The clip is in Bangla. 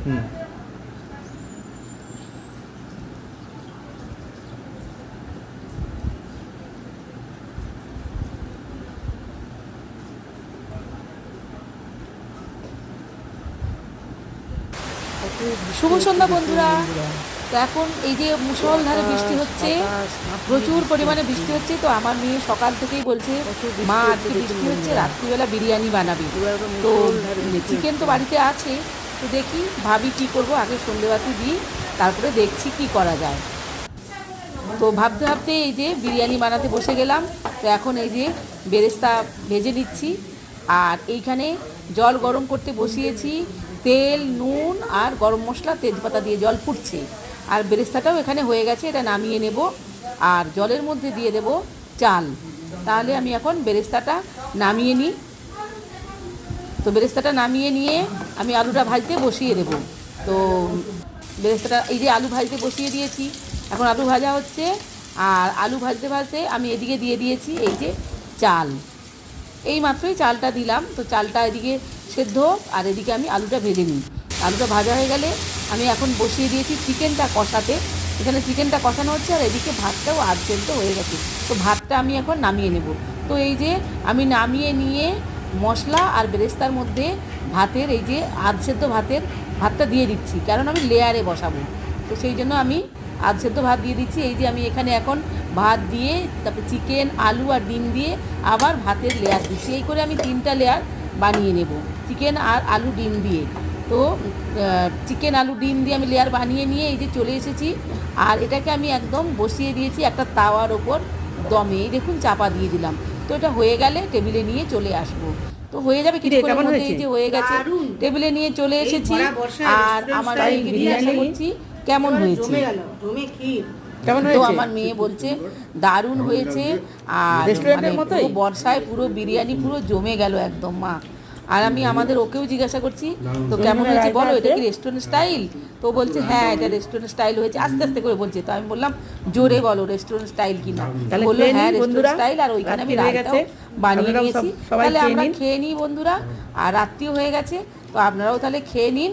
শুভ সন্ধ্যা বন্ধুরা। তো এখন এই যে মুষলধারে বৃষ্টি হচ্ছে, প্রচুর পরিমাণে বৃষ্টি হচ্ছে। তো আমার মেয়ে সকাল থেকেই বলছে, মা আজকে বৃষ্টি হচ্ছে, রাত্রিবেলা বিরিয়ানি বানাবি। তো চিকেন তো বাড়িতে আছে, তো দেখি ভাবি কী করবো, আগে সন্ধ্যেবাতি দিই, তারপরে দেখছি কি করা যায়। তো ভাবতে ভাবতে এই যে বিরিয়ানি বানাতে বসে গেলাম। তো এখন এই যে বেরেস্তা ভেজে নিচ্ছি, আর এইখানে জল গরম করতে বসিয়েছি। তেল, নুন আর গরম মশলা, তেজপাতা দিয়ে জল ফুটছে, আর বেরেস্তাটাও এখানে হয়ে গেছে। এটা নামিয়ে নেব, আর জলের মধ্যে দিয়ে দেব চাল। তাহলে আমি এখন বেরেস্তাটা নামিয়ে নিই। তো বেরেস্তাটা নামিয়ে নিয়ে আমি আলুটা ভাজতে বসিয়ে দেব। তো বেরেস্তাটা এই যে আলু ভাজতে বসিয়ে দিয়েছি, এখন আলু ভাজা হচ্ছে। আর আলু ভাজতে ভাজতে আমি এদিকে দিয়ে দিয়েছি এই যে চাল। এই মাত্রই চালটা দিলাম। তো চালটা এদিকে সেদ্ধ হোক, আর এদিকে আমি আলুটা ভেজে নিই। আলুটা ভাজা হয়ে গেলে আমি এখন বসিয়ে দিয়েছি চিকেনটা কষাতে। এখানে চিকেনটা কষানো হচ্ছে, আর এদিকে ভাতটাও আধ সেদ্ধ হয়ে গেছে। তো ভাতটা আমি এখন নামিয়ে নেব। তো এই যে আমি নামিয়ে নিয়ে মশলা আর বেরেস্তার মধ্যে ভাতের এই যে আধ সেদ্ধ ভাতটা দিয়ে দিচ্ছি, কারণ আমি লেয়ারে বসাবো। তো সেই জন্য আমি আধ সেদ্ধ ভাত দিয়ে দিচ্ছি। এই যে আমি এখানে এখন ভাত দিয়ে, তারপরে চিকেন, আলু আর ডিম দিয়ে আবার ভাতের লেয়ার দিচ্ছি। এই করে আমি 3টা লেয়ার বানিয়ে নেব, চিকেন আর আলু ডিম দিয়ে। তো চিকেন, আলু, ডিম দিয়ে আমি লেয়ার বানিয়ে নিয়ে এই যে চলে এসেছি। আর এটাকে আমি একদম বসিয়ে দিয়েছি একটা তাওয়ার ওপর দমে। এই দেখুন চাপা দিয়ে দিলাম। তো এটা হয়ে গেলে টেবিলে নিয়ে চলে আসবো। তো হয়ে যাবে কিছুক্ষণের মধ্যে। এই যে হয়ে গেছে, টেবিলে নিয়ে চলে এসেছি। আর আমার মেয়েকে জিজ্ঞাসা করছি কেমন হয়েছে। তো আমার মেয়ে বলছে দারুণ হয়েছে, আর পুরো বর্ষায় পুরো বিরিয়ানি পুরো জমে গেল একদম মা। আর আমি আমাদের ওকেও জিজ্ঞাসা করছি, তো কেমন হয়েছে বলো, এটা কি রেস্টুরেন্ট স্টাইল? তো বলছে হ্যাঁ এটা রেস্টুরেন্ট স্টাইল হয়েছে, আস্তে আস্তে করে বলছে। তো আমি বললাম জোরে বলো রেস্টুরেন্ট স্টাইল কিনা। বললো হ্যাঁ রেস্টুরেন্ট স্টাইল, আর ওইখানে আমি রাইতাও বানিয়ে নিয়েছি। তাহলে আমরা খেয়ে নিই বন্ধুরা, আর রাত্রিও হয়ে গেছে। তো আপনারাও তাহলে খেয়ে নিন।